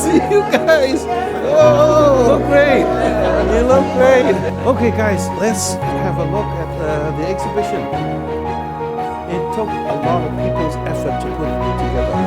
see you guys. Oh, you look great. You look great. Okay, guys, let's have a look at the exhibition. It took a lot of people's effort to put it together.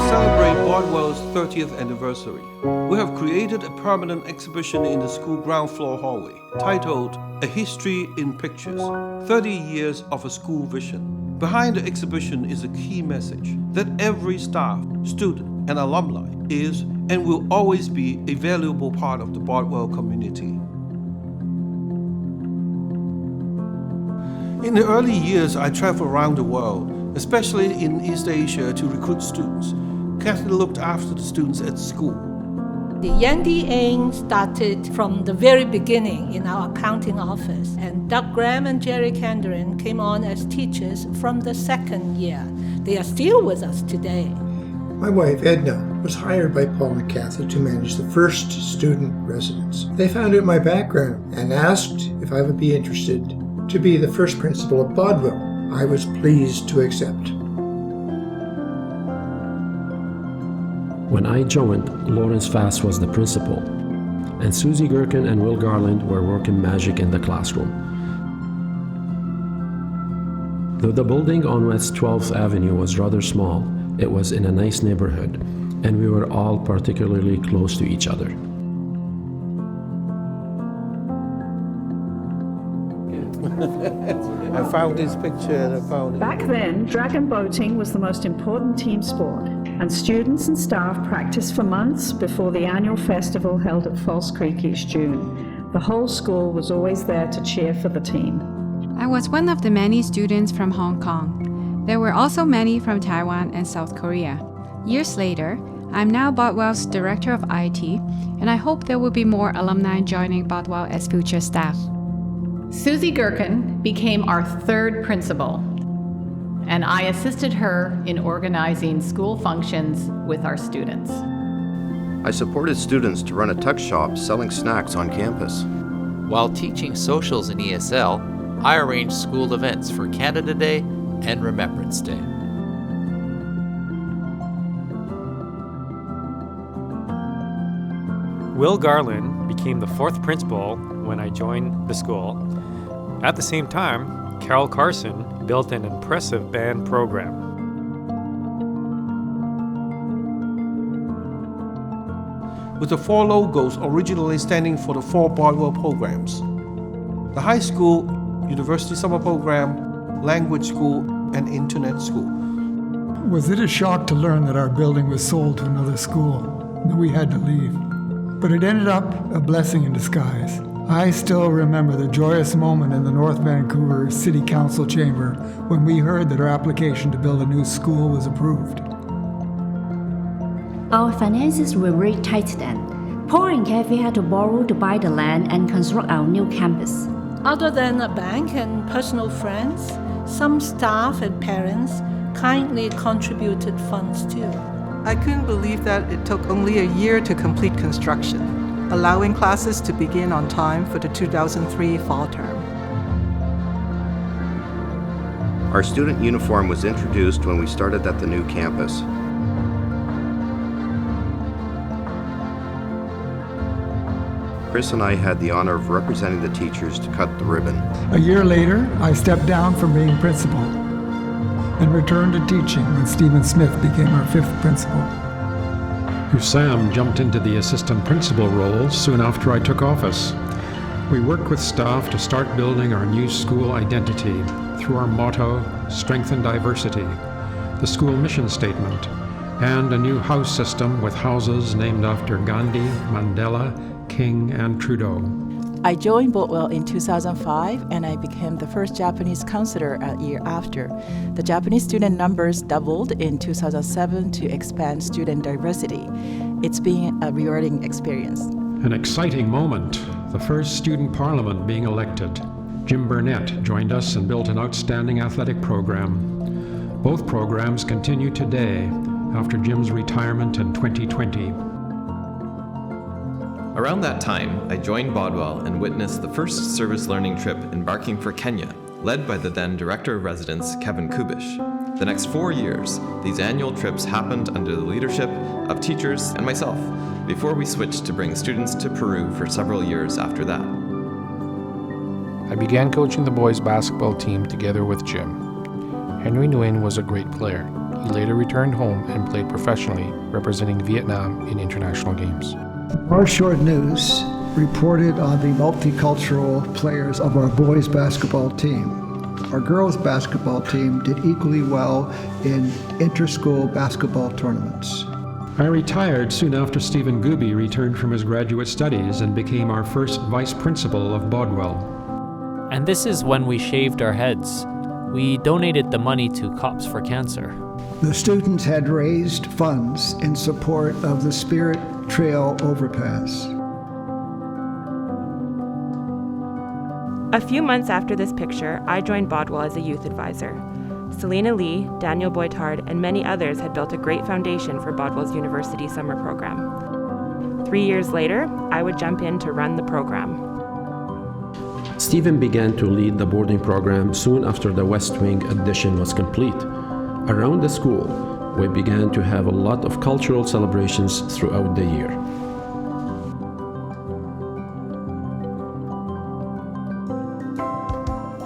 Celebrate Bodwell's 30th anniversary, we have created a permanent exhibition in the school ground floor hallway titled A History in Pictures, 30 Years of a School Vision. Behind the exhibition is a key message that every staff, student, and alumni is and will always be a valuable part of the Bodwell community. In the early years, I traveled around the world, especially in East Asia, to recruit students. Kathy looked after the students at school. The Yandy Aang started from the very beginning in our accounting office, and Doug Graham and Jerry Kandarin came on as teachers from the second year. They are still with us today. My wife, Edna, was hired by Paul and Kathy to manage the first student residence. They found out my background and asked if I would be interested to be the first principal of Bodwell. I was pleased to accept. When I joined, Lawrence Fass was the principal, and Susie Gherkin and Will Garland were working magic in the classroom. Though the building on West 12th Avenue was rather small, it was in a nice neighborhood, and we were all particularly close to each other. I found this picture and I found it. Back then, dragon boating was the most important team sport, and students and staff practiced for months before the annual festival held at False Creek each June. The whole school was always there to cheer for the team. I was one of the many students from Hong Kong. There were also many from Taiwan and South Korea. Years later, I'm now Bodwell's Director of IT, and I hope there will be more alumni joining Bodwell as future staff. Susie Gherkin became our third principal, and I assisted her in organizing school functions with our students. I supported students to run a tuck shop selling snacks on campus. While teaching socials in ESL, I arranged school events for Canada Day and Remembrance Day. Will Garland became the fourth principal when I joined the school. At the same time, Carol Carson built an impressive band program. With the four logos originally standing for the four Bodwell programs: the high school, university summer program, language school, and internet school. Was it a shock to learn that our building was sold to another school and that we had to leave? But it ended up a blessing in disguise. I still remember the joyous moment in the North Vancouver City Council chamber when we heard that our application to build a new school was approved. Our finances were very tight then. Paul and Kathy had to borrow to buy the land and construct our new campus. Other than a bank and personal friends, some staff and parents kindly contributed funds too. I couldn't believe that it took only a year to complete construction, allowing classes to begin on time for the 2003 fall term. Our student uniform was introduced when we started at the new campus. Chris and I had the honor of representing the teachers to cut the ribbon. A year later, I stepped down from being principal and returned to teaching when Stephen Smith became our fifth principal. Sam jumped into the assistant principal role soon after I took office. We worked with staff to start building our new school identity through our motto, Strengthen Diversity, the school mission statement, and a new house system with houses named after Gandhi, Mandela, King, and Trudeau. I joined Bodwell in 2005 and I became the first Japanese counselor a year after. The Japanese student numbers doubled in 2007 to expand student diversity. It's been a rewarding experience. An exciting moment, the first student parliament being elected. Jim Burnett joined us and built an outstanding athletic program. Both programs continue today after Jim's retirement in 2020. Around that time, I joined Bodwell and witnessed the first service learning trip embarking for Kenya, led by the then Director of Residence, Kevin Kubish. The next 4 years, these annual trips happened under the leadership of teachers and myself, before we switched to bring students to Peru for several years after that. I began coaching the boys' basketball team together with Jim. Henry Nguyen was a great player. He later returned home and played professionally, representing Vietnam in international games. Our short news reported on the multicultural players of our boys' basketball team. Our girls' basketball team did equally well in inter-school basketball tournaments. I retired soon after Stephen Gooby returned from his graduate studies and became our first vice principal of Bodwell. And this is when we shaved our heads. We donated the money to Cops for Cancer. The students had raised funds in support of the Spirit Trail overpass. A few months after this picture, I joined Bodwell as a youth advisor. Selena Lee, Daniel Boitard, and many others had built a great foundation for Bodwell's university summer program. 3 years later, I would jump in to run the program. Stephen began to lead the boarding program soon after the West Wing addition was complete. Around the school, we began to have a lot of cultural celebrations throughout the year.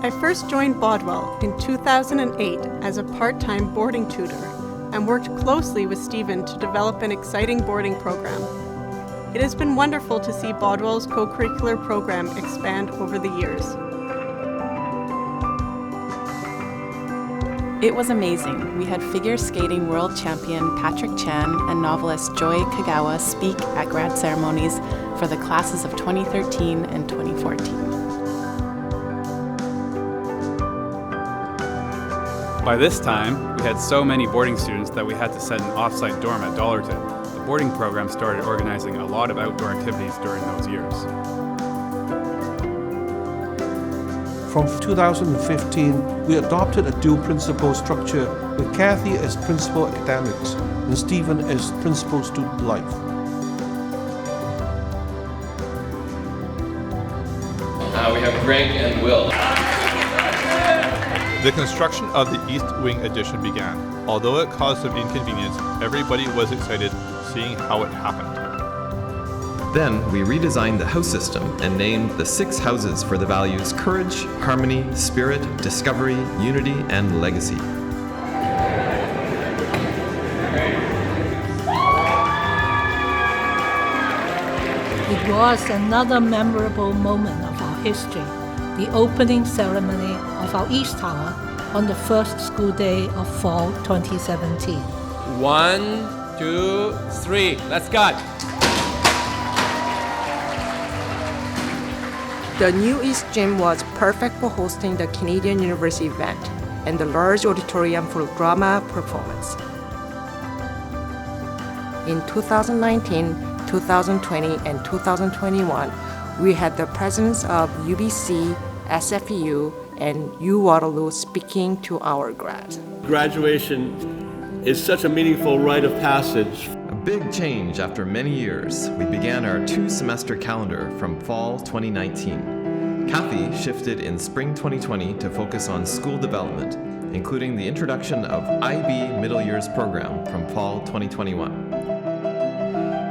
I first joined Bodwell in 2008 as a part-time boarding tutor and worked closely with Stephen to develop an exciting boarding program. It has been wonderful to see Bodwell's co-curricular program expand over the years. It was amazing. We had figure skating world champion Patrick Chan and novelist Joy Kagawa speak at grad ceremonies for the classes of 2013 and 2014. By this time, we had so many boarding students that we had to set an off-site dorm at Dollarton. The boarding program started organizing a lot of outdoor activities during those years. From 2015, we adopted a dual principal structure with Kathy as principal academics and Stephen as principal student life. We have Greg and Will. The construction of the East Wing addition began. Although it caused some inconvenience, everybody was excited seeing how it happened. Then we redesigned the house system and named the 6 houses for the values courage, harmony, spirit, discovery, unity, and legacy. It was another memorable moment of our history, the opening ceremony of our East Tower on the first school day of fall 2017. 1, 2, 3, let's go! The new East Gym was perfect for hosting the Canadian University event and the large auditorium for drama performance. In 2019, 2020, and 2021, we had the presence of UBC, SFU, and U Waterloo speaking to our grads. Graduation is such a meaningful rite of passage. A big change after many years. We began our 2-semester calendar from fall 2019. Kathy shifted in spring 2020 to focus on school development, including the introduction of IB Middle Years program from fall 2021.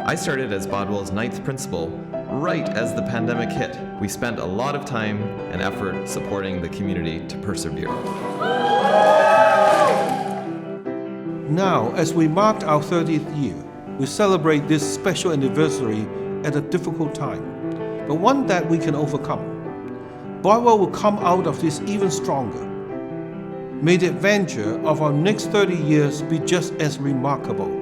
I started as Bodwell's 9th principal right as the pandemic hit. We spent a lot of time and effort supporting the community to persevere. Now, as we marked our 30th year, we celebrate this special anniversary at a difficult time, but one that we can overcome. Bodwell will come out of this even stronger. May the adventure of our next 30 years be just as remarkable.